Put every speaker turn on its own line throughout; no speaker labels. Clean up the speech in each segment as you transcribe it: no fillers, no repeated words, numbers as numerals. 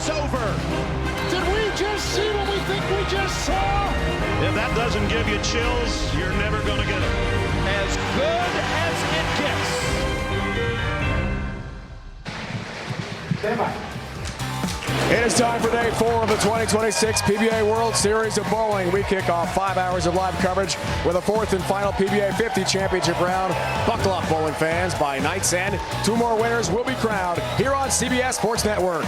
it's over.
Did we just see what we think we just saw?
If that doesn't give you chills, you're never going to get it.
As good as it gets.
Stand by. It is time for day 4 of the 2026 PBA World Series of Bowling. We kick off 5 hours of live coverage with a 4th and final PBA 50 championship round. Buckle up, bowling fans. By night's end, 2 more winners will be crowned here on CBS Sports Network.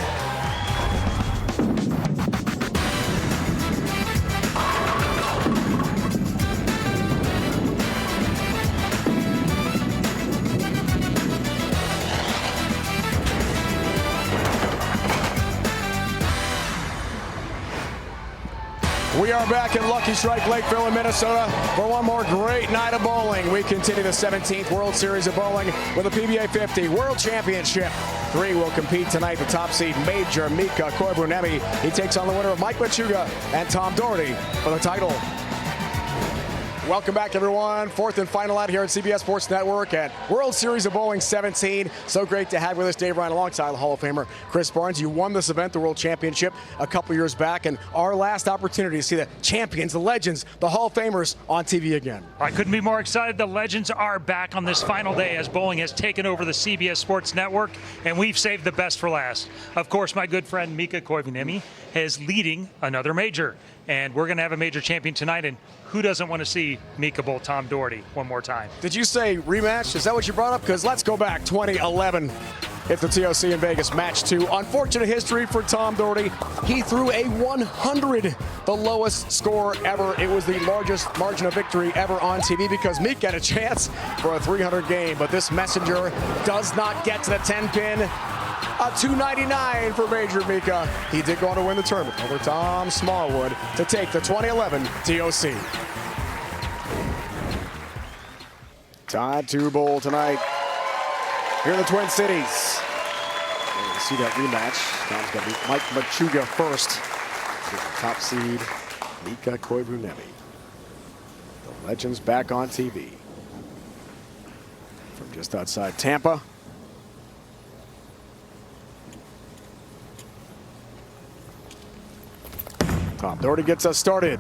We are back in Lucky Strike Lakeville in Minnesota for one more great night of bowling. We continue the 17th World Series of Bowling with the PBA 50 World Championship. 3 will compete tonight. The top seed Major Mika Koivuniemi. He takes on the winner of Mike Machuga and Tom Daugherty for the title. Welcome back, everyone. 4th and final out here at CBS Sports Network at World Series of Bowling 17. So great to have with us Dave Ryan alongside the Hall of Famer Chris Barnes. You won this event, the World Championship, a couple years back, and our last opportunity to see the champions, the legends, the Hall of Famers on TV again.
I couldn't be more excited. The legends are back on this final day as bowling has taken over the CBS Sports Network, and we've saved the best for last. Of course, my good friend Mika Koivuniemi is leading another major, and we're going to have a major champion tonight, and who doesn't want to see Mika bowl Tom Daugherty one more time?
Did you say rematch? Is that what you brought up? Because let's go back 2011. It's the TOC in Vegas, match 2. Unfortunate history for Tom Daugherty. He threw a 100, the lowest score ever. It was the largest margin of victory ever on TV because Mika had a chance for a 300 game, but this messenger does not get to the 10-pin. A 299 for Major Mika. He did go on to win the tournament over Tom Smallwood to take the 2011 TOC. Time to bowl tonight here in the Twin Cities. You see that rematch. Tom's going to beat Mike Machuga first. Top seed Mika Koivuniemi. The legends back on TV from just outside Tampa. Tom Daugherty gets us started.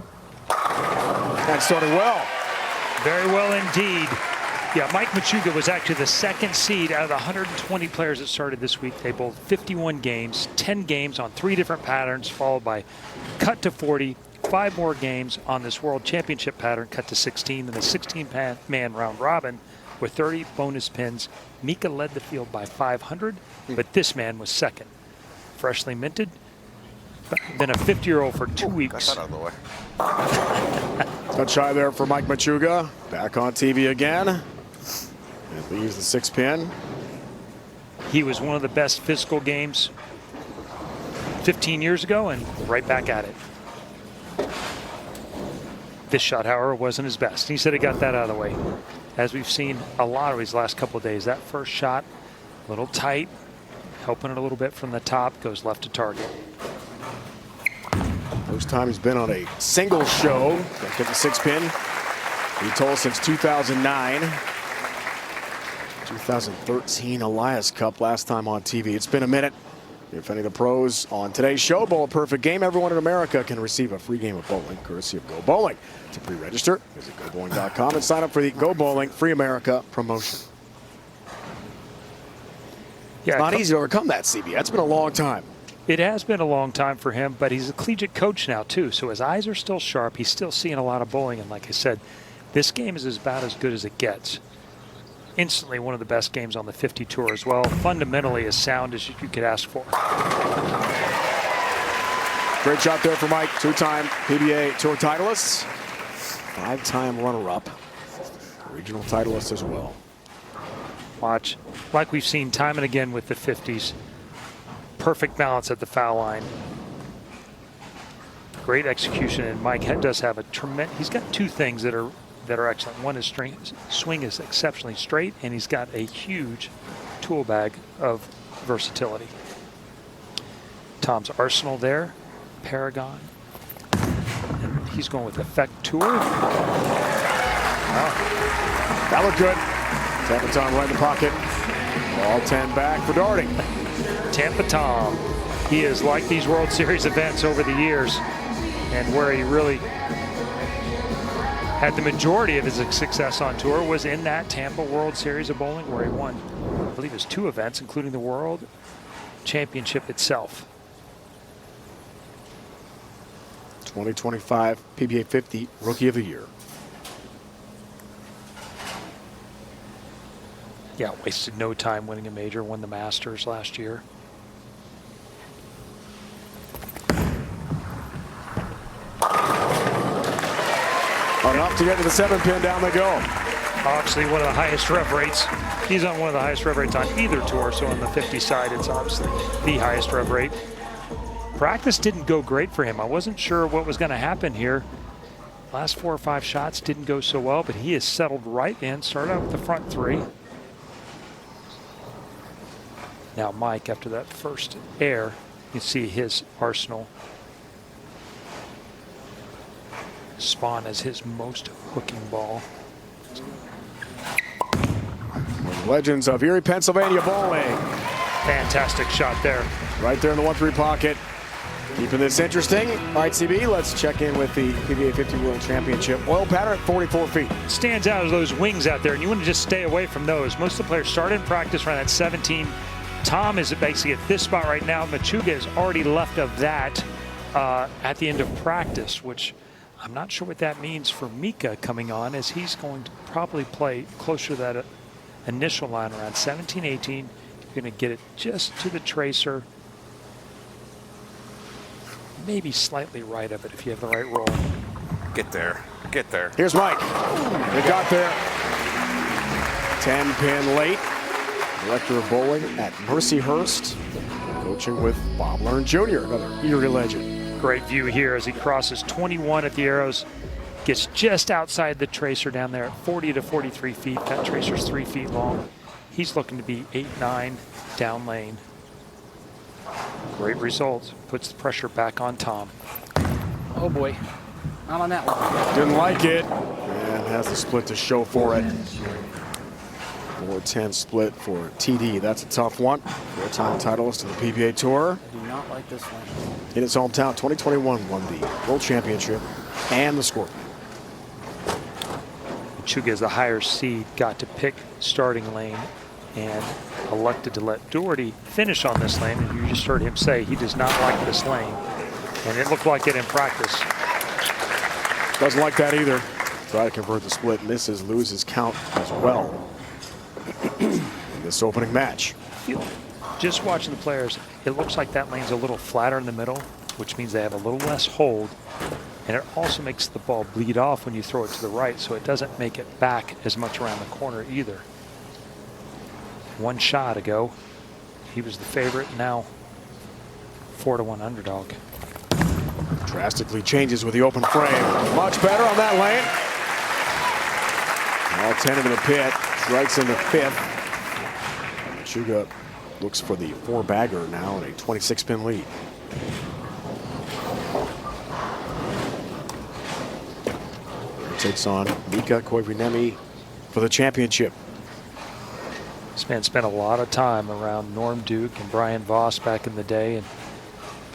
And started well.
Very well indeed. Yeah, Mike Machuga was actually the 2nd seed out of the 120 players that started this week. They bowled 51 games, 10 games on 3 different patterns, followed by cut to 40, 5 more games on this World Championship pattern, cut to 16, and the 16-man round robin with 30 bonus pins. Mika led the field by 500, but this man was 2nd. Freshly minted. Been a 50-year-old for 2 weeks.
Touch high there for Mike Machuga. Back on TV again. And leaves the 6-pin.
He was one of the best physical games 15 years ago and right back at it. This shot, however, wasn't his best. He said he got that out of the way. As we've seen a lot of his last couple of days, that first shot, a little tight, helping it a little bit from the top, goes left to target.
First time he's been on a single show. Get the 6-pin. He told us since 2009. 2013 Elias Cup last time on TV. It's been a minute. If any of the pros on today's show bowl a perfect game, everyone in America can receive a free game of bowling courtesy of Go Bowling. To pre-register, visit GoBowling.com and sign up for the Go Bowling Free America promotion.
Yeah,
it's not easy to overcome that, CB. That's been a long time.
It has been a long time for him, but he's a collegiate coach now too, so his eyes are still sharp. He's still seeing a lot of bowling, and like I said, this game is about as good as it gets. Instantly one of the best games on the 50 tour as well. Fundamentally as sound as you could ask for.
Great shot there for Mike. 2-time PBA Tour titleist. 5-time runner-up. Regional titleist as well.
Watch, like we've seen time and again with the 50s. Perfect balance at the foul line. Great execution, and Mike does have a tremendous. He's got 2 things that are excellent. One is swing is exceptionally straight, and he's got a huge tool bag of versatility. Tom's arsenal there, Paragon, and he's going with Effect Tour.
Wow. That looked good. Tampa Tom right in the pocket. Ball 10 back for Daugherty.
Tampa Tom. He is like these World Series events over the years, and where he really had the majority of his success on tour was in that Tampa World Series of bowling, where he won, I believe it was 2 events, including the World Championship itself.
2025 PBA 50 Rookie of the Year.
Yeah, wasted no time winning a major, won the Masters last year.
Enough to get to the 7-pin, down they go.
Obviously one of the highest rev rates. He's on one of the highest rev rates on either tour, so on the 50 side, it's obviously the highest rev rate. Practice didn't go great for him. I wasn't sure what was going to happen here. Last 4 or 5 shots didn't go so well, but he has settled right in, started out with the front 3. Now Mike, after that first air, you see his arsenal. Spawn as his most hooking ball.
Legends of Erie, Pennsylvania bowling.
Fantastic shot there.
Right there in the 1-3 pocket. Keeping this interesting. All right, CB, let's check in with the PBA 50 World Championship. Oil pattern at 44 feet.
Stands out as those wings out there, and you want to just stay away from those. Most of the players start in practice around that 17. Tom is basically at this spot right now. Machuga is already left of that at the end of practice, which I'm not sure what that means for Mika coming on, as he's going to probably play closer to that initial line around 17, 18. You're going to get it just to the tracer, maybe slightly right of it if you have the right roll.
Get there. Get there.
Here's Mike. They got there. 10-pin late. Director of bowling at Mercyhurst. Coaching with Bob Learn Jr., another Erie legend.
Great view here as he crosses 21 at the arrows. Gets just outside the tracer down there at 40 to 43 feet. That tracer's 3 feet long. He's looking to be 8, 9 down lane. Great result. Puts the pressure back on Tom.
Oh boy, not on that one.
Didn't like it, and has the split to show for it. 4-10 split for TD. That's a tough one. 4-time titleist of the PBA Tour.
I do not like this one.
In his hometown, 2021 won the World Championship and the Scorpion.
Machuga is the higher seed, got to pick starting lane and elected to let Daugherty finish on this lane. And you just heard him say he does not like this lane. And it looked like it in practice.
Doesn't like that either. Try to convert the split, misses, loses count as well in this opening match.
Just watching the players, it looks like that lane's a little flatter in the middle, which means they have a little less hold. And it also makes the ball bleed off when you throw it to the right, so it doesn't make it back as much around the corner either. One shot ago, he was the favorite, now 4-1 underdog.
Drastically changes with the open frame. Much better on that lane. All 10 into the pit. Strikes in the 5th. Machuga looks for the 4-bagger now in a 26-pin lead. Takes on Mika Koivuniemi for the championship.
This man spent a lot of time around Norm Duke and Brian Voss back in the day and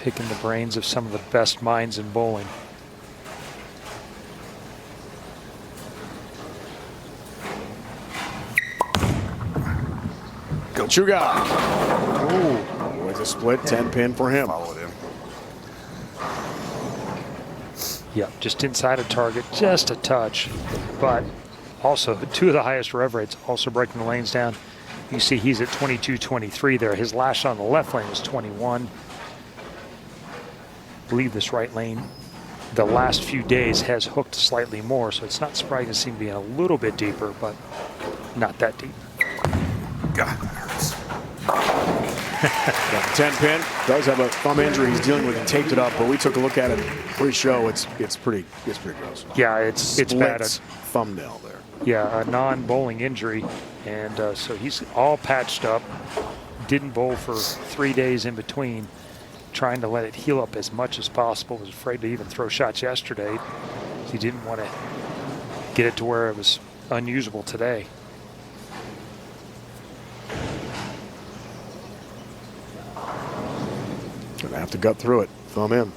picking the brains of some of the best minds in bowling.
Machuga. Ooh, with a split 10-pin for him.
Followed him.
Yeah, just inside a target, just a touch. But also, 2 of the highest rev rates, also breaking the lanes down. You see he's at 22, 23 there. His last shot on the left lane was 21. I believe this right lane, the last few days, has hooked slightly more, so it's not surprising to see him being a little bit deeper, but not that deep.
God, that hurts.
10-pin. Does have a thumb injury he's dealing with. He taped it up, but we took a look at it pre-show. It's pretty gross.
Yeah, it's bad.
Thumbnail there.
Yeah, a non-bowling injury, and so he's all patched up. Didn't bowl for 3 days in between, trying to let it heal up as much as possible. Was afraid to even throw shots yesterday. He didn't want to get it to where it was unusable today.
Gonna have to gut through it. Thumb in.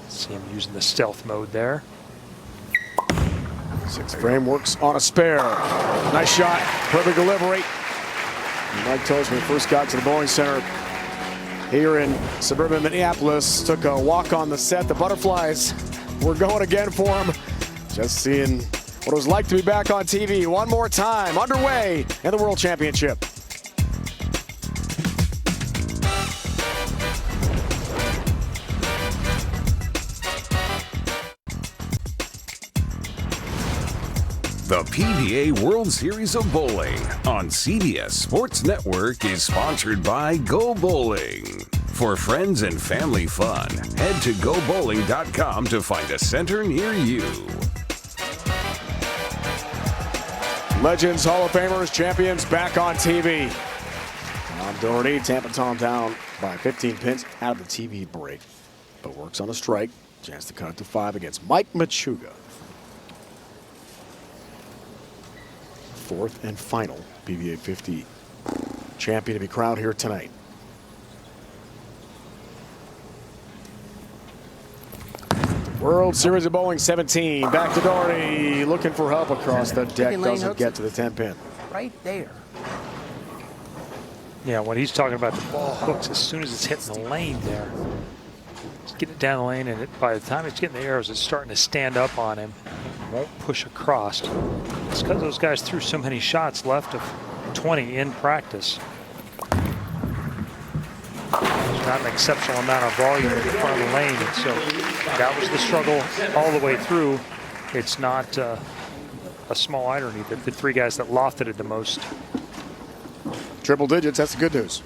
See him using the stealth mode there.
6th frame works on a spare. Nice shot. Perfect delivery. Mike Toes, when he first got to the bowling center here in suburban Minneapolis, took a walk on the set. The butterflies were going again for him. Just seeing what it was like to be back on TV one more time. Underway in the World Championship.
The PBA World Series of Bowling on CBS Sports Network is sponsored by Go Bowling. For friends and family fun, head to gobowling.com to find a center near you.
Legends, Hall of Famers, champions back on TV. Tom Daugherty, Tampa Tom down by 15 pins out of the TV break, but works on a strike. Chance to cut it to 5 against Mike Machuga. 4th and final PBA 50 champion to be crowned here tonight. World Series of Bowling 17. Back to Daugherty, looking for help across the deck. Doesn't get to the 10 pin.
Right there.
Yeah, when he's talking about the ball hooks, as soon as it's hitting the lane there, just get it down the lane, and by the time it's getting the arrows, it's starting to stand up on him. Won't push across. It's because those guys threw so many shots left of 20 in practice. There's not an exceptional amount of volume in the front of the lane, and so that was the struggle all the way through. It's not a small irony that the 3 guys that lofted it the most.
Triple digits, that's the good news.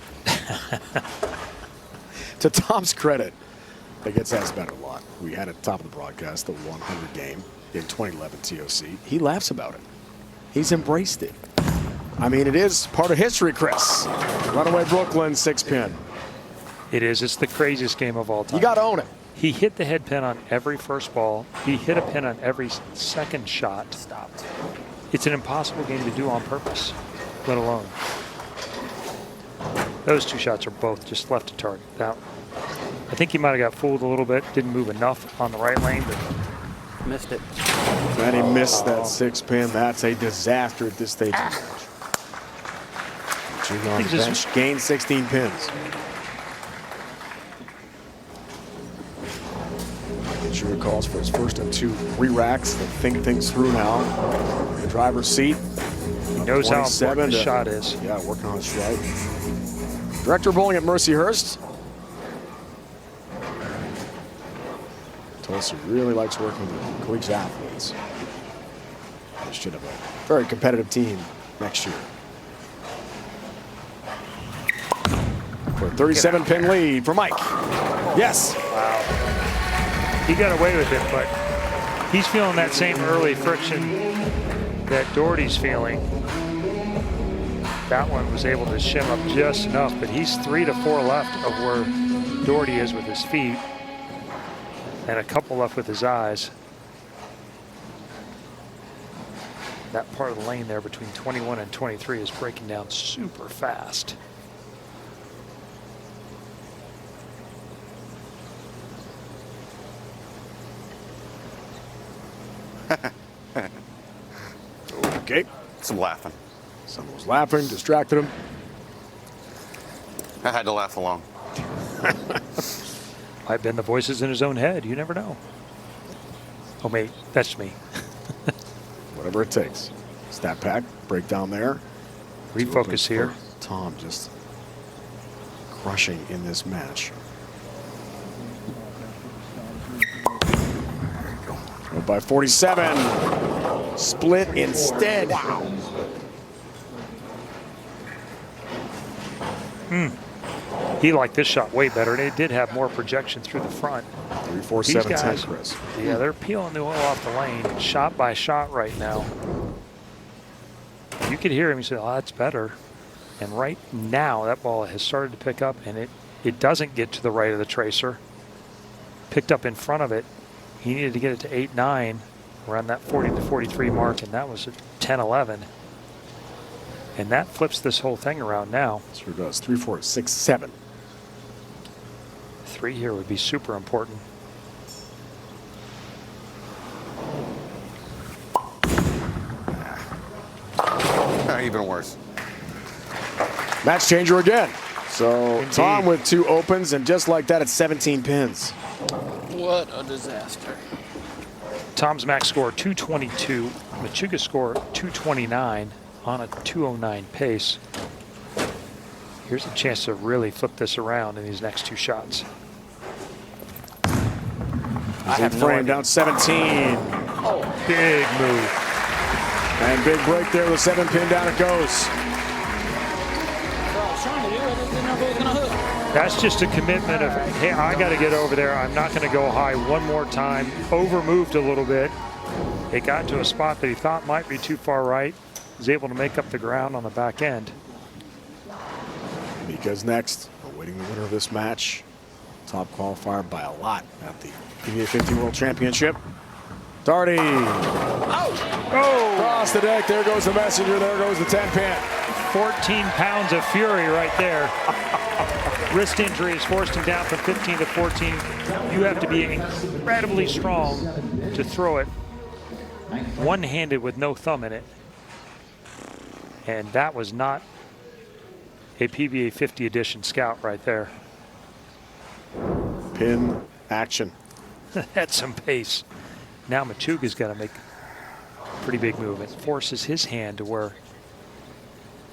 To Tom's credit, that gets asked about it a lot. We had at the top of the broadcast the 100 game in 2011 TOC. He laughs about it. He's embraced it. I mean, it is part of history, Chris. Runaway Brooklyn 6 pin.
It is. It's the craziest game of all time.
You got to own it.
He hit the head pin on every first ball. He hit a pin on every second shot.
Stopped.
It's an impossible game to do on purpose, let alone. Those 2 shots are both just left to target. Now, I think he might have got fooled a little bit. Didn't move enough on the right lane, but
Missed it.
And he missed that 6 pin. That's a disaster at this stage of the match. Machuga on the bench, gained 16 pins. Machuga calls for his first of 2 re-racks to think things through now. In the driver's seat.
he knows how important the shot is.
Yeah, working on his strike. Director of bowling at Mercyhurst. Tulsa really likes working with collegiate athletes. They should have a very competitive team next year. For a 37-pin lead for Mike. Yes.
Wow. He got away with it, but he's feeling that same early friction that Daugherty's feeling. That one was able to shim up just enough, but he's 3 to 4 left of where Daugherty is with his feet, and a couple left with his eyes. That part of the lane there between 21 and 23 is breaking down super fast.
Okay.
Some laughing.
Someone was laughing, distracted him.
I had to laugh along.
Might have been the voices in his own head. You never know. Oh, mate, that's me.
Whatever it takes. Stat pack, breakdown there.
Refocus here.
Tom just crushing in this match. Go by 47. Split instead.
He liked this shot way better. They did have more projection through the front.
3, 4, 7, 10,
guys,
Chris.
Yeah, they're peeling the oil off the lane, shot by shot right now. You could hear him. He said, "Oh, that's better." And right now, that ball has started to pick up, and it doesn't get to the right of the tracer. Picked up in front of it. He needed to get it to 8-9, around that 40 to 43 mark, and that was at 10-11. And that flips this whole thing around now.
Sure does. 3, 4, 6, 7.
3 here would be super important.
Even worse.
Match changer again. So
Indeed.
Tom with 2 opens, and just like that, it's 17 pins.
What a disaster.
Tom's max score 222. Machuga score 229 on a 209 pace. Here's a chance to really flip this around in these next 2 shots.
I have frame down 17.
Oh, big move.
And big break there with 7 pin down it goes.
That's just a commitment of, hey, I got to get over there. I'm not going to go high one more time. Over moved a little bit. It got to a spot that he thought might be too far right. Was able to make up the ground on the back end.
Because next, awaiting the winner of this match, top qualifier by a lot at the PBA 50 World Championship. Daugherty. Oh! Across the deck, there goes the messenger, there goes the 10 pin.
14 pounds of fury right there. Wrist injury has forced him down from 15 to 14. You have to be incredibly strong to throw it one-handed with no thumb in it. And that was not a PBA 50 edition scout right there.
Pin action.
That's some pace. Now Machuga's got to make a pretty big move. It forces his hand to where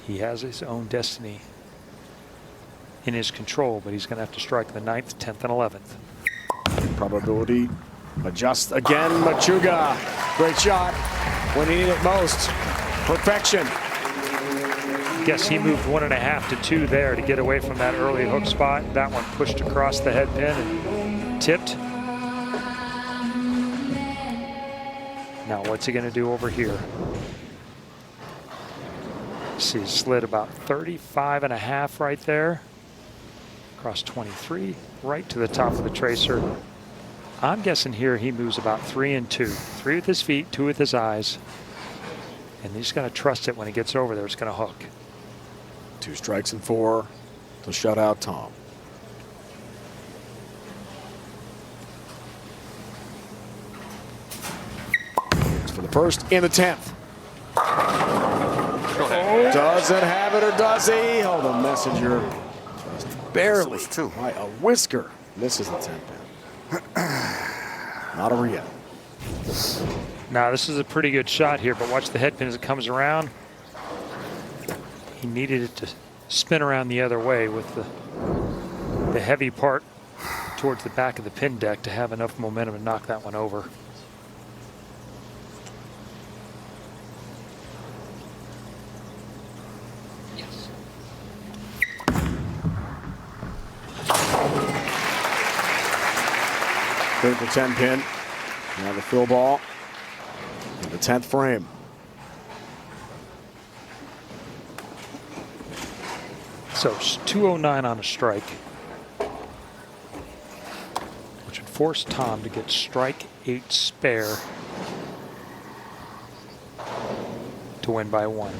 he has his own destiny in his control, but he's going to have to strike the 9th, 10th, and 11th.
Probability adjust again. Machuga. Great shot when he needed it most. Perfection.
Guess he moved 1.5 to 2 there to get away from that early hook spot. That one pushed across the head pin and tipped. Now what's he going to do over here? See, he slid about 35.5 right there. Across 23, right to the top of the tracer. I'm guessing here he moves about 3 and 2. 3 with his feet, 2 with his eyes. And he's going to trust it when he gets over there. It's going to hook.
2 strikes and 4 to shut out Tom. For the first in the 10th. Doesn't have it, or does he? Oh, the messenger just barely by a whisker misses the 10 pin. Not over yet.
Now this is a pretty good shot here, but watch the head pin as it comes around. He needed it to spin around the other way with the heavy part towards the back of the pin deck to have enough momentum to knock that one over.
Critical 10 pin. Now the fill ball in the 10th frame.
So 209 on a strike, which would force Tom to get strike 8 spare to win by 1.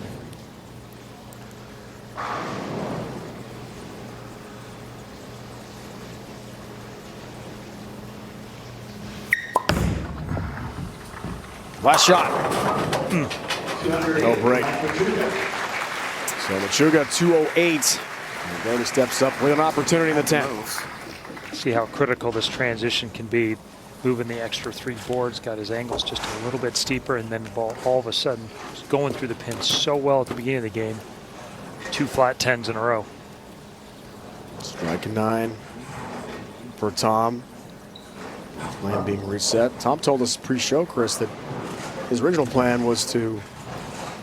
Last shot. No break. So Machuga 208. And Daugherty steps up with an opportunity in the 10th.
See how critical this transition can be. Moving the extra 3 boards, got his angles just a little bit steeper, and then the ball all of a sudden going through the pin so well at the beginning of the game. 2 flat 10s in a row.
Strike 9 for Tom. Plan being reset. Tom told us pre-show, Chris, that his original plan was to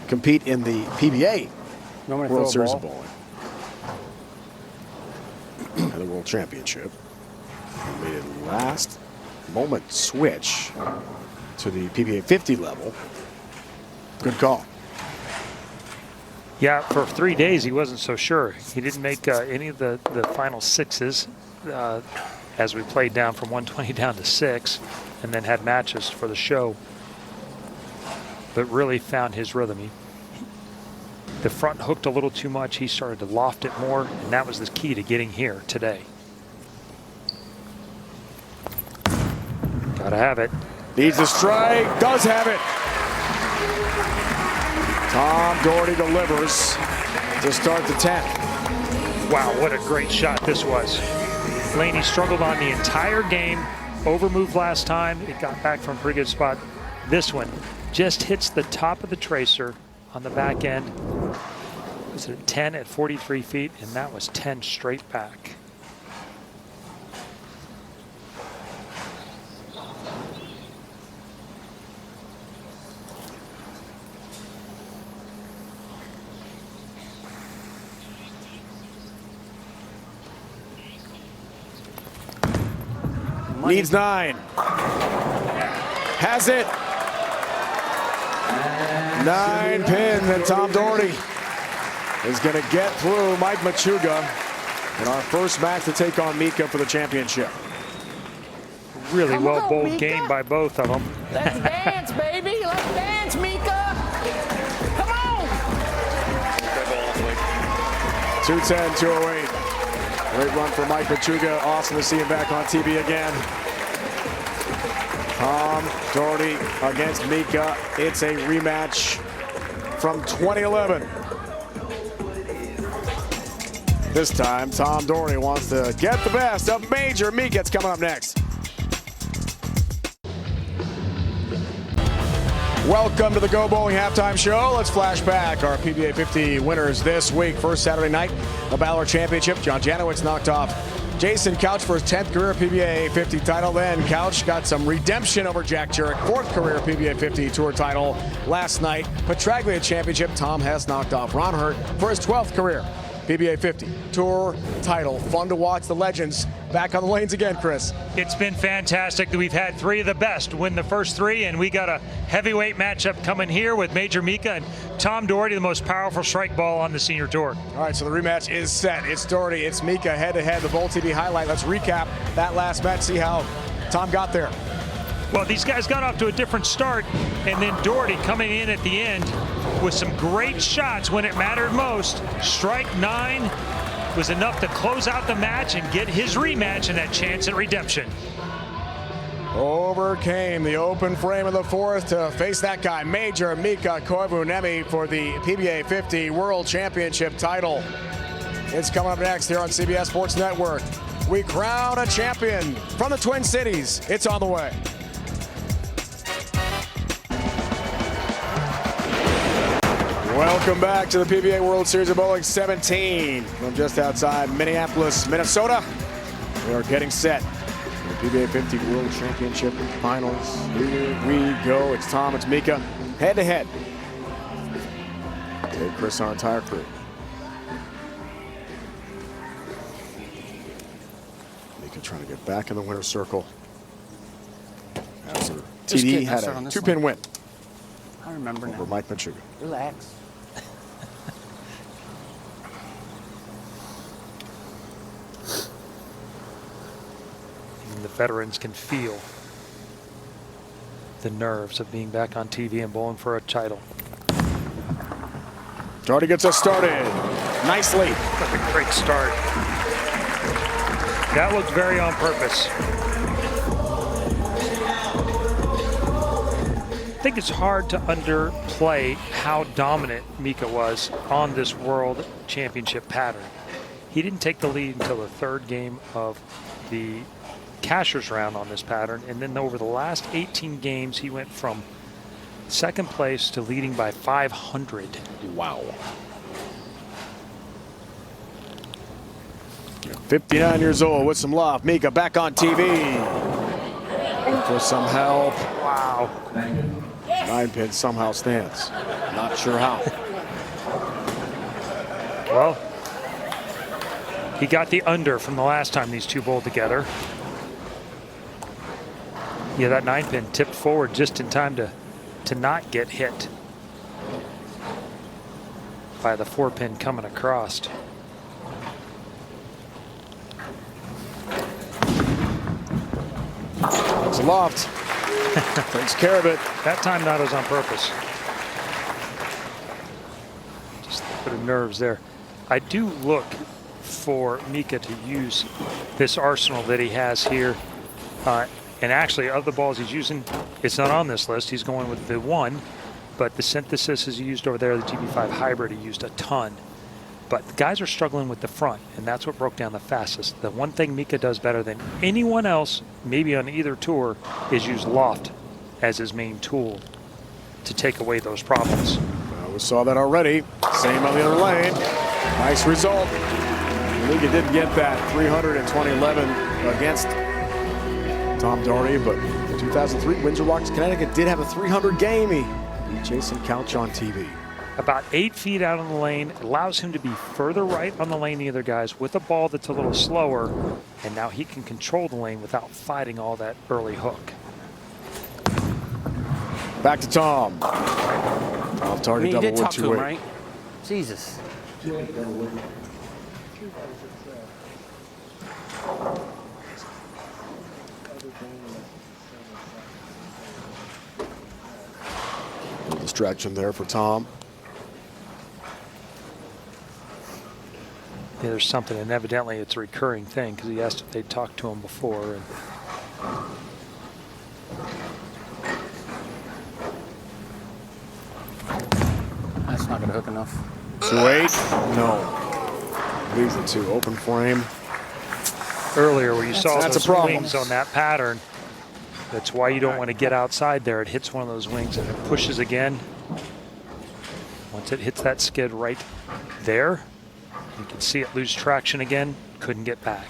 compete in the PBA World Series of Bowling and the World Championship. He made a last moment switch to the PBA 50 level. Good call.
Yeah, for 3 days he wasn't so sure. He didn't make any of the final 6s as we played down from 120 down to 6, and then had matches for the show. But really found his rhythm. The front hooked a little too much. He started to loft it more, and that was the key to getting here today. Gotta have it.
Needs a strike, does have it. Tom Daugherty delivers to start the 10th.
Wow, what a great shot this was. Laney struggled on the entire game. Overmoved last time. It got back from a pretty good spot. This one just hits the top of the tracer on the back end. It was at 10 at 43 feet, and that was 10 straight back.
Needs 9. Has it. 9 pins, and Tom Daugherty is going to get through Mike Machuga in our first match to take on Mika for the championship.
Really well bowled game by both of them.
Let's dance, baby. Let's dance, Mika. Come on.
210, 208. Great run for Mike Machuga. Awesome to see him back on TV again. Tom Daugherty against Mika. It's a rematch from 2011. This time, Tom Daugherty wants to get the best of Major Mika. It's coming up next. Welcome to the Go Bowling Halftime Show. Let's flash back our PBA 50 winners this week. First Saturday night, the Balor Championship. John Janowitz knocked off Jason Couch for his 10th career PBA 50 title. Then Couch got some redemption over Jack Jurek, 4th career PBA 50 tour title last night. Petraglia Championship, Tom has knocked off Ron Hurt for his 12th career PBA 50 tour title. Fun to watch the legends back on the lanes again, Chris.
It's been fantastic that we've had 3 of the best win the first 3, and we got a heavyweight matchup coming here with Major Mika and Tom Daugherty, the most powerful strike ball on the senior tour.
All right, so the rematch is set. It's Daugherty, it's Mika head-to-head, the Bowl TV highlight. Let's recap that last match, see how Tom got there.
Well, these guys got off to a different start, and then Daugherty coming in at the end with some great shots when it mattered most. Strike 9 was enough to close out the match and get his rematch and that chance at redemption.
Overcame the open frame of the 4th to face that guy, Major Mika Koivuniemi, for the PBA 50 World Championship title. It's coming up next here on CBS Sports Network. We crown a champion from the Twin Cities. It's on the way. Welcome back to the PBA World Series of Bowling 17 from just outside Minneapolis, Minnesota. We are getting set for the PBA 50 World Championship Finals. Here we go. It's Tom, it's Mika, head-to-head. Dave, Chris, our entire crew. Mika trying to get back in the winner's circle. After TD had a 2-pin win.
I remember
over
now.
Mike Machuga.
Relax.
And the veterans can feel the nerves of being back on TV and bowling for a title.
Daugherty gets us started nicely.
What a great start. That looked very on purpose. I think it's hard to underplay how dominant Mika was on this World Championship pattern. He didn't take the lead until the 3rd game of the Cashers round on this pattern, and then over the last 18 games he went from 2nd place to leading by 500.
Wow. 59 years old with some love. Mika back on TV. For some help.
Wow.
9-pin somehow stands. Not sure how.
Well, he got the under from the last time these two bowled together. Yeah, that 9-pin tipped forward just in time to not get hit by the 4-pin coming across.
It's aloft. Takes care of it.
That time that was on purpose. Just a bit of nerves there. I do look for Mika to use this arsenal that he has here And actually, of the balls he's using, it's not on this list. He's going with the 1, but the synthesis is used over there. The GB5 hybrid, he used a ton. But the guys are struggling with the front, and that's what broke down the fastest. The one thing Mika does better than anyone else, maybe on either tour, is use loft as his main tool to take away those problems.
Well, we saw that already. Same on the other lane. Nice result. Mika did get that 320-11 against Tom Daugherty, but in 2003, Windsor Locks, Connecticut did have a 300 game. He beat Jason Couch on TV.
About 8 feet out on the lane, allows him to be further right on the lane than the other guys with a ball that's a little slower, and now he can control the lane without fighting all that early hook.
Back to Tom. Tom target
You
double
did
with
talk to
2-8.
him, right? Jesus.
Little distraction there for Tom.
Yeah, there's something, and evidently it's a recurring thing because he asked if they'd talked to him before. And
That's not going to hook enough.
2-8. No. Leaves the 2 open frame.
earlier where you saw
that's
those
a problem.
wings on that pattern, that's why you don't want to get outside there. It hits one of those wings and it pushes again. Once it hits that skid right there, you can see it lose traction again. Couldn't get back.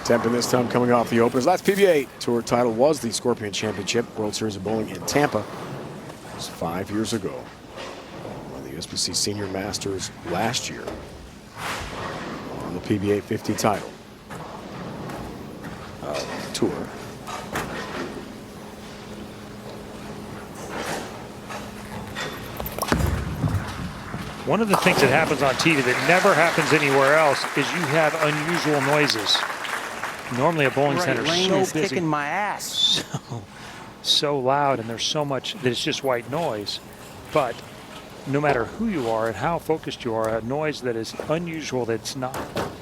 Tempting this time coming off the openers. Last PBA Tour title was the Scorpion Championship, World Series of Bowling in Tampa. It was 5 years ago. Won the USBC Senior Masters last year. On the PBA 50 title. Tour.
One of the things that happens on TV that never happens anywhere else is you have unusual noises. Normally a bowling center is
Rain
so
is
busy,
kicking my ass.
so loud, and there's so much that it's just white noise. But no matter who you are and how focused you are, a noise that is unusual, that's not,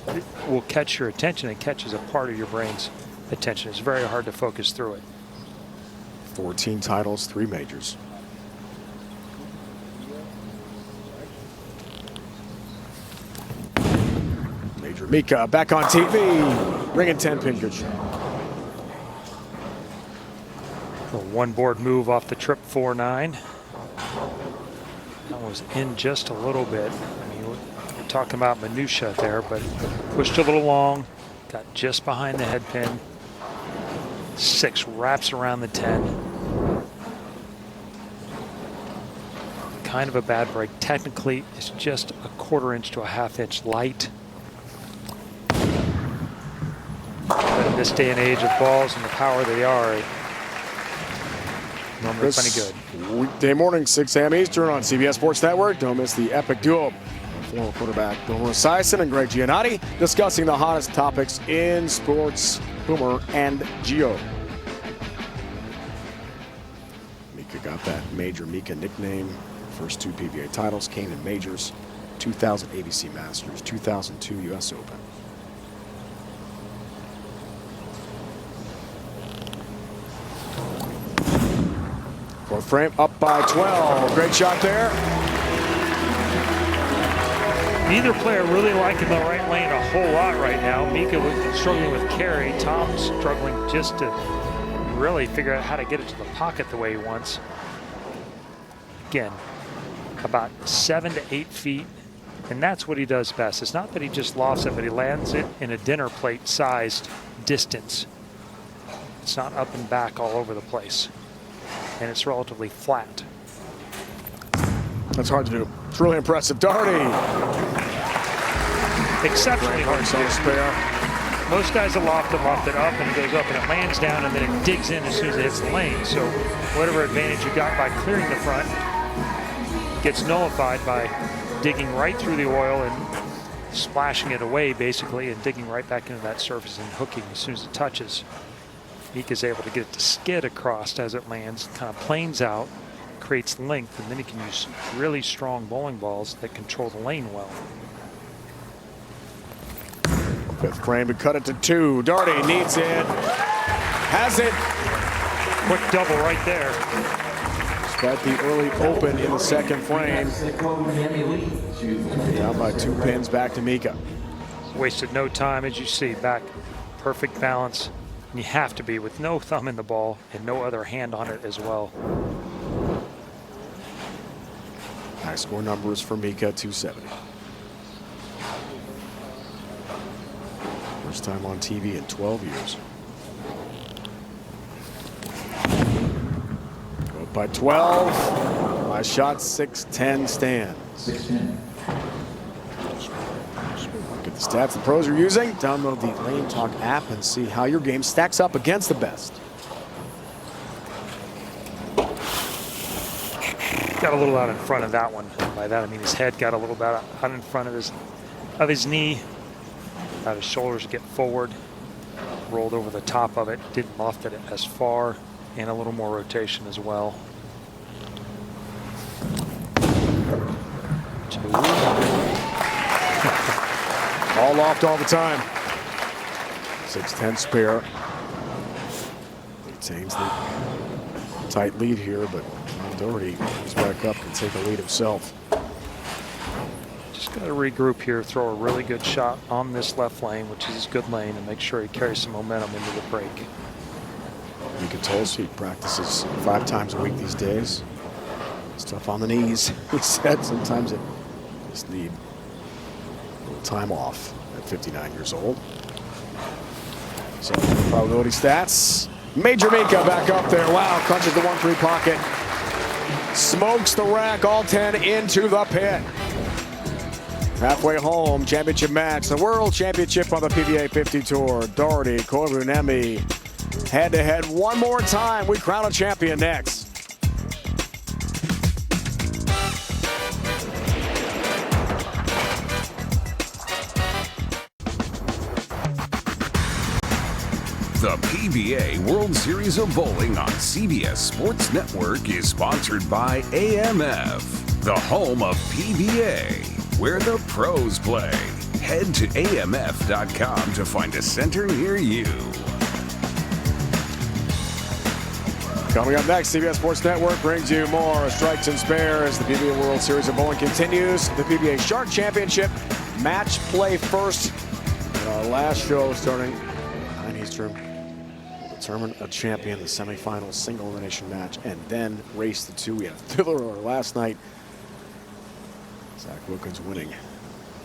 it will catch your attention and catches a part of your brain's attention. It's very hard to focus through it.
14 titles, 3 majors. Major Mika back on TV, ringing 10 pinkage.
A one board move off the trip 4-9. That was in just a little bit. I mean, we're talking about minutia there, but pushed a little long, got just behind the head pin. 6 wraps around the 10. Kind of a bad break. Technically, it's just a 1/4 inch to a 1/2 inch light. But in this day and age of balls and the power they are, normally plenty good.
Weekday morning, 6 a.m. Eastern on CBS Sports Network. Don't miss the epic duo. Former quarterback Boomer Esiason and Greg Giannotti discussing the hottest topics in sports. Boomer and Gio. Mika got that Major Mika nickname. First 2 PBA titles came in majors. 2000 ABC Masters, 2002 US Open. Fourth frame up by 12. Great shot there.
Neither player really liking the right lane a whole lot right now. Mika struggling with carry. Tom's struggling just to really figure out how to get it to the pocket the way he wants. Again, about 7 to 8 feet, and that's what he does best. It's not that he just lofts it, but he lands it in a dinner plate sized distance. It's not up and back all over the place, and it's relatively flat.
That's hard to do. It's really impressive. Daugherty.
Exceptionally hard to do.
Spare.
Most guys will loft it up and it goes up and it lands down and then it digs in as soon as it hits the lane. So whatever advantage you got by clearing the front gets nullified by digging right through the oil and splashing it away basically and digging right back into that surface and hooking as soon as it touches. Mika's able to get it to skid across as it lands, kind of planes out, creates length, and then he can use really strong bowling balls that control the lane well.
Fifth frame to cut it to 2. Daugherty needs it. Has it.
Quick double right there.
Despite the early open in the second frame. Down by 2 pins back to Mika.
Wasted no time, as you see. Back, perfect balance. And you have to be with no thumb in the ball and no other hand on it as well.
High score numbers for Mika, 270. First time on TV in 12 years. Go up by 12. My shot 6-10 stands. Look at the stats the pros are using. Download the Lane Talk app and see how your game stacks up against the best.
Got a little out in front of that one. By that I mean his head got a little bit out in front of his knee. Had his shoulders get forward, rolled over the top of it, didn't loft it as far, and a little more rotation as well. 2.
All loft all the time. 6-10 spare. Maintains the tight lead here, but Daugherty comes back up and take a lead himself.
Just got to regroup here, throw a really good shot on this left lane, which is his good lane, and make sure he carries some momentum into the break.
Mika tells he practices 5 times a week these days. It's tough on the knees. He said sometimes it just need a little time off at 59 years old. So probability stats. Major Mika back up there. Wow, crunches the 1-3 pocket. Smokes the rack, all 10 into the pit. Halfway home, championship match, the World Championship on the PBA 50 Tour. Daugherty, Koivuniemi, head-to-head one more time. We crown a champion next.
The PBA World Series of Bowling on CBS Sports Network is sponsored by AMF, the home of PBA, where the pros play. Head to amf.com to find a center near you.
Coming up next, CBS Sports Network brings you more strikes and spares. The PBA World Series of Bowling continues. The PBA Shark Championship match play first. In our last show starting at 9 Eastern. We'll determine a champion, the semifinal single elimination match, and then race the 2. We had a thriller last night. Zach Wilkins winning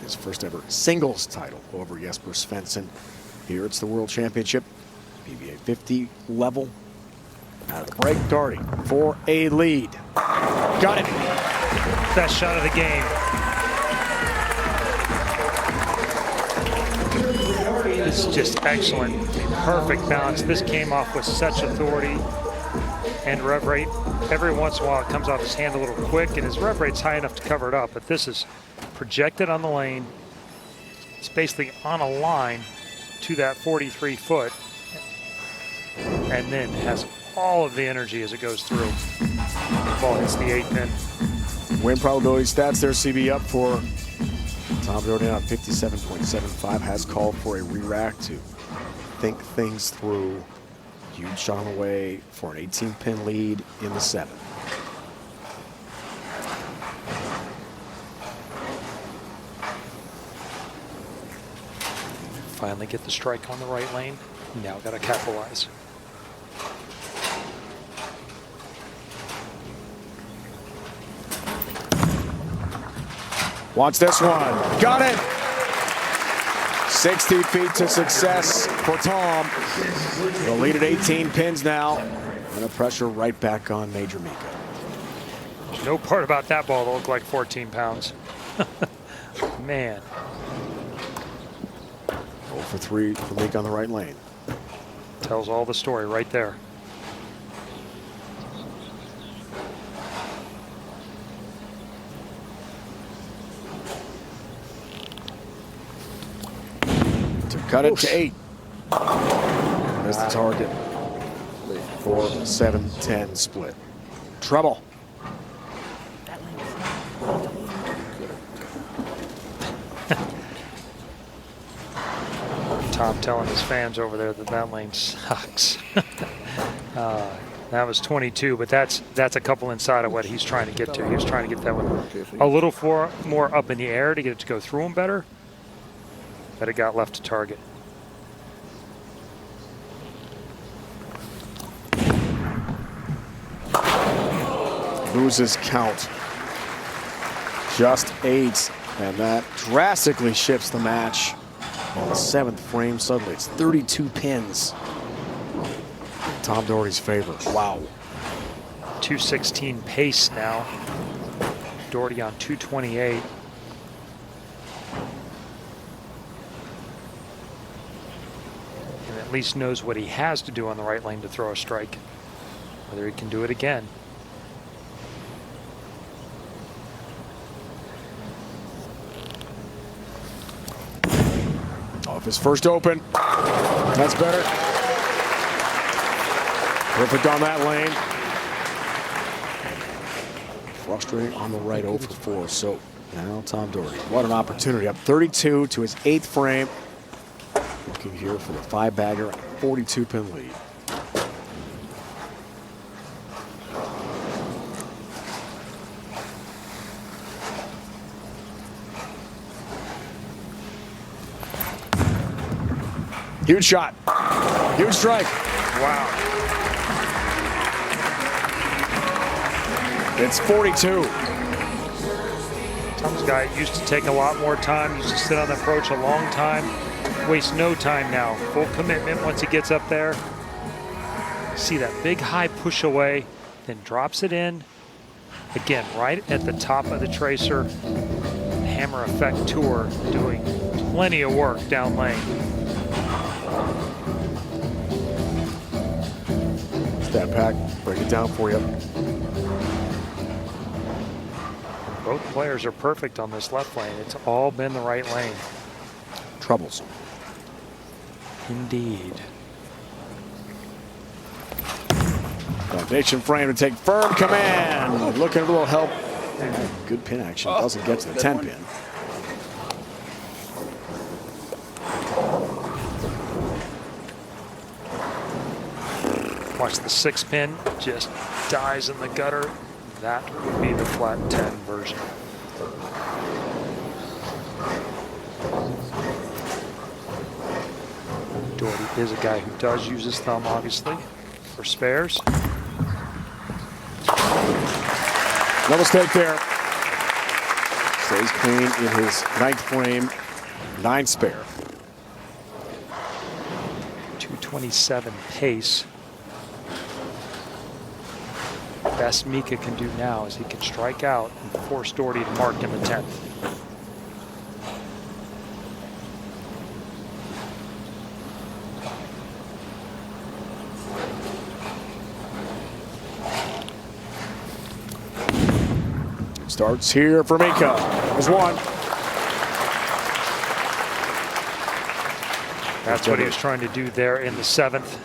his first ever singles title over Jesper Svensson. Here it's the World Championship, PBA 50 level. Out of the break, Daugherty for a lead. Got it.
Best shot of the game. This is just excellent. Perfect balance. This came off with such authority and rev rate. Every once in a while it comes off his hand a little quick, and his rev rate's high enough to cover it up, but this is projected on the lane. It's basically on a line to that 43 foot, and then has all of the energy as it goes through. The ball hits the 8 pin.
Win probability stats there, CB up for Tom Daugherty on 57.75. Has called for a re-rack to think things through. Huge shot on the way for an 18-pin lead in the 7th.
Finally get the strike on the right lane. Now got to capitalize.
Watch this one. Got it. 60 feet to success for Tom. The lead at 18 pins now. And the pressure right back on Major Mika.
There's no part about that ball that looked like 14 pounds. Man.
0 for 3 for Mika on the right lane.
Tells all the story right there.
Cut it to 8. That's the target for 7-10 split. Treble.
Tom telling his fans over there that that lane sucks. That was 22, but that's a couple inside of what he's trying to get to. He was trying to get that one a little more up in the air to get it to go through him better, but it got left to target.
Loses count. Just 8, and that drastically shifts the match. On the 7th frame, suddenly it's 32 pins. Tom Daugherty's favor. Wow.
216 pace now. Daugherty on 228. And at least knows what he has to do on the right lane to throw a strike. Whether he can do it again.
Off his first open. That's better. Perfect on that lane. Frustrating on the right 0 for 4. So now Tom Daugherty. What an opportunity. Up 32 to his 8th frame. Looking here for the 5-bagger. 42-pin lead. Huge shot. Huge strike.
Wow.
It's 42.
Tom's guy used to take a lot more time, used to sit on the approach a long time, waste no time now. Full commitment once he gets up there. See that big high push away, then drops it in. Again, right at the top of the tracer. Hammer effect tour doing plenty of work down lane.
Step back, break it down for you.
Both players are perfect on this left lane. It's all been the right lane.
Troublesome.
Indeed.
Foundation frame to take firm command. Looking a little help. Good pin action. Doesn't get to the 10 pin.
Watch the 6 pin, just dies in the gutter. That would be the flat 10 version. Daugherty is a guy who does use his thumb, obviously, for spares.
No mistake there. Stays clean in his 9th frame, 9 spare.
227 pace. Best Mika can do now is he can strike out and force Daugherty to mark in the 10th.
Starts here for Mika. There's one.
That's what he was trying to do there in the 7th.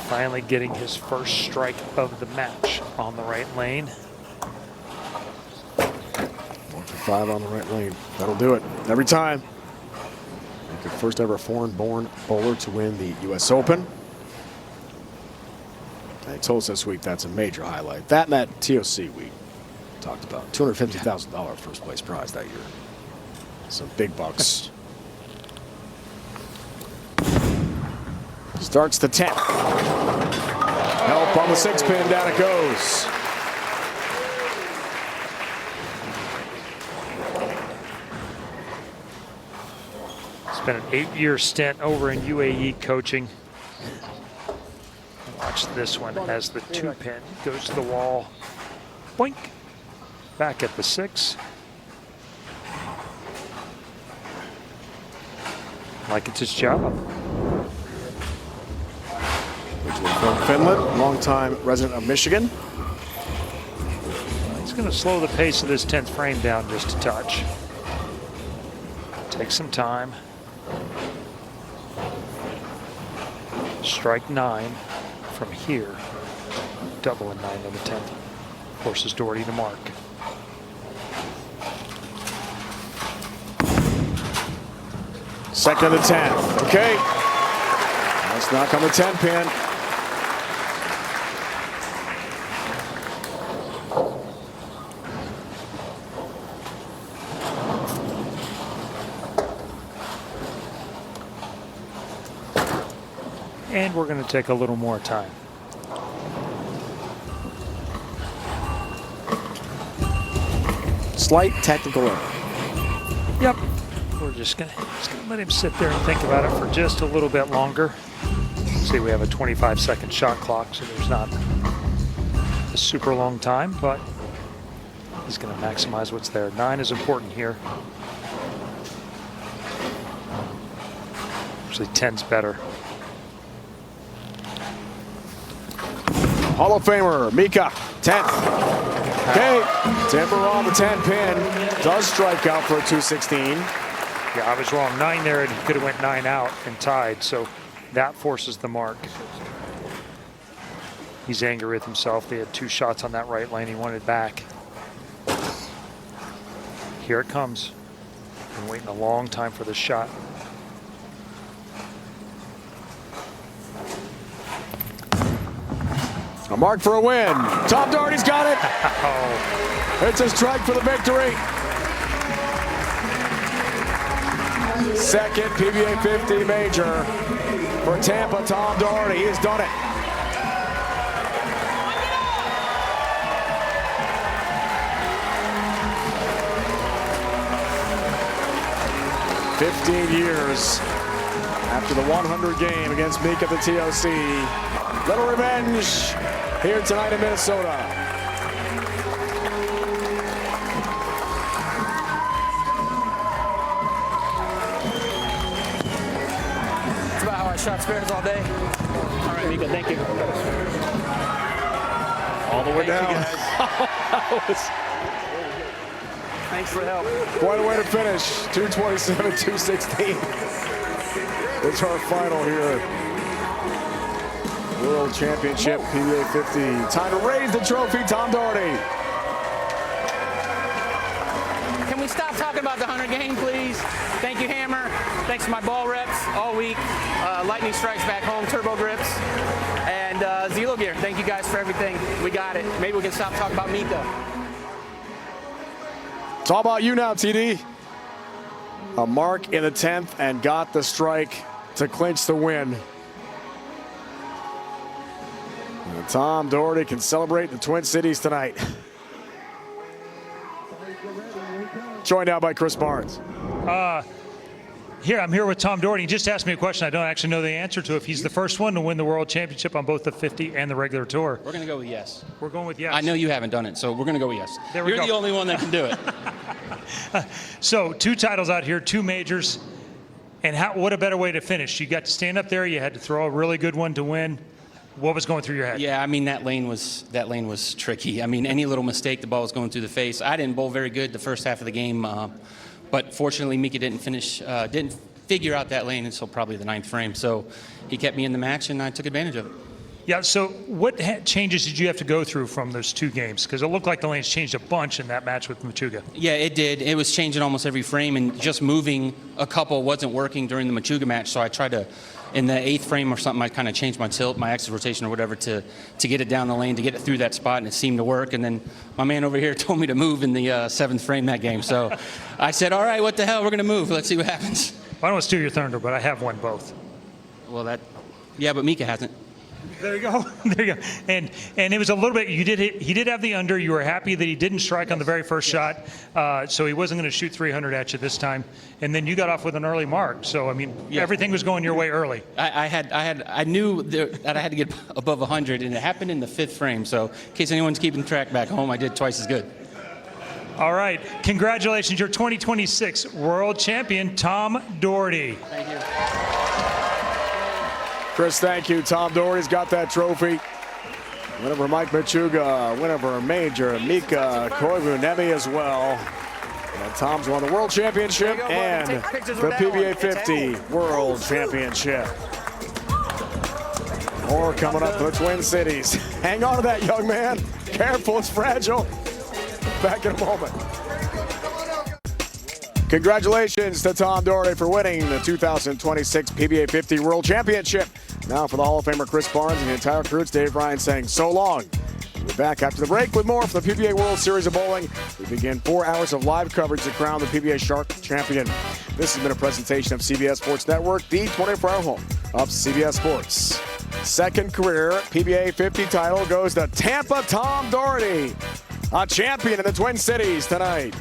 Finally getting his first strike of the match on the right lane.
1 for 5 on the right lane. That'll do it every time. The first ever foreign-born bowler to win the U.S. Open. They told us this week that's a major highlight. That and that TOC we talked about. $250,000 first place prize that year. Some big bucks. Starts the 10th. Help on the 6 pin, down it goes.
Spent an 8-year stint over in UAE coaching. Watch this one as the 2 pin goes to the wall. Boink. Back at the 6. Like it's his job.
From Finland, longtime resident of Michigan.
He's going to slow the pace of this 10th frame down just a touch. Take some time. Strike 9 from here. Double a 9 on the 10th. Forces Daugherty to mark.
Second to the 10th. Okay. Let's knock on the 10 pin.
And we're going to take a little more time.
Slight technical error.
Yep. We're just gonna let him sit there and think about it for just a little bit longer. See, we have a 25-second shot clock, so there's not a super long time, but he's going to maximize what's there. 9 is important here. Actually, 10's better.
Hall of Famer Mika, 10th. Okay, Timber on the 10 pin. Does strike out for a 216.
Yeah, I was wrong. 9 there, and he could have went 9 out and tied, so that forces the mark. He's angry with himself. They had 2 shots on that right lane. He wanted back. Here it comes. Been waiting a long time for this shot.
A mark for a win. Tom Daugherty's got it.
Oh.
It's a strike for the victory. Second PBA 50 major for Tampa. Tom Daugherty. He has done it. "15 years after the 100 game against Mika at the TOC. Little revenge here tonight in Minnesota."
That's about how I shot spares all day. All right, Mika, thank you.
All the way down.
Thanks for the help.
Quite a way to finish. 227, 216. It's our final here. World Championship, PBA 50. Time to raise the trophy, Tom Daugherty.
Can we stop talking about the 100 game, please? Thank you, Hammer. Thanks to my ball reps all week. Lightning Strikes back home, turbo grips. And Zelo gear. Thank you guys for everything. We got it. Maybe we can stop talking about Mika.
It's all about you now, TD. A mark in the 10th and got the strike to clinch the win. And Tom Daugherty can celebrate the Twin Cities tonight. Joined now by Chris Barnes.
I'm here with Tom Daugherty. He just asked me a question I don't actually know the answer to. If he's the first one to win the World Championship on both the 50 and the regular tour.
We're going to go with yes.
We're going with yes.
I know you haven't done it, so we're going to go with yes.
There we
You're
go.
the only one that can do it.
So 2 titles out here, 2 majors. And what a better way to finish. You got to stand up there. You had to throw a really good one to win. What was going through your head?
Yeah, I mean, that lane was tricky. I mean, any little mistake, the ball was going through the face. I didn't bowl very good the first half of the game, but fortunately, Mika didn't figure out that lane until probably the 9th frame. So he kept me in the match, and I took advantage of it.
Yeah, so what changes did you have to go through from those 2 games? Because it looked like the lanes changed a bunch in that match with Machuga.
Yeah, it did. It was changing almost every frame, and just moving a couple wasn't working during the Machuga match, so I tried to, in the 8th frame or something, I kind of changed my tilt, my axis rotation or whatever to get it down the lane, to get it through that spot, and it seemed to work. And then my man over here told me to move in the 7th frame that game. So I said, all right, what the hell, we're going to move. Let's see what happens.
I don't want to steal your thunder, but I have won both.
Well, yeah, but Mika hasn't.
There you go. There you go. And it was a little bit, he did have the under. You were happy that he didn't strike on the very first shot, so he wasn't going to shoot 300 at you this time. And then you got off with an early mark. So I mean, yeah, everything was going your way early.
I knew that I had to get above 100, and it happened in the 5th frame. So in case anyone's keeping track back home, I did twice as good.
All right, congratulations, your 2026 World Champion, Tom Daugherty.
Thank you.
Chris, thank you. Tom Daugherty's got that trophy. Winner for Mike Machuga, winner for Major Mika Koivuniemi as well. And Tom's won the World Championship and the PBA 50 World Championship. More coming up for the Twin Cities. Hang on to that, young man. Careful, it's fragile. Back in a moment. Congratulations to Tom Daugherty for winning the 2026 PBA 50 World Championship. Now for the Hall of Famer Chris Barnes and the entire crew, it's Dave Ryan saying so long. We'll be back after the break with more from the PBA World Series of Bowling. We begin 4 hours of live coverage to crown the PBA Shark Champion. This has been a presentation of CBS Sports Network, the 24-hour home of CBS Sports. Second career PBA 50 title goes to Tampa Tom Daugherty, a champion in the Twin Cities tonight.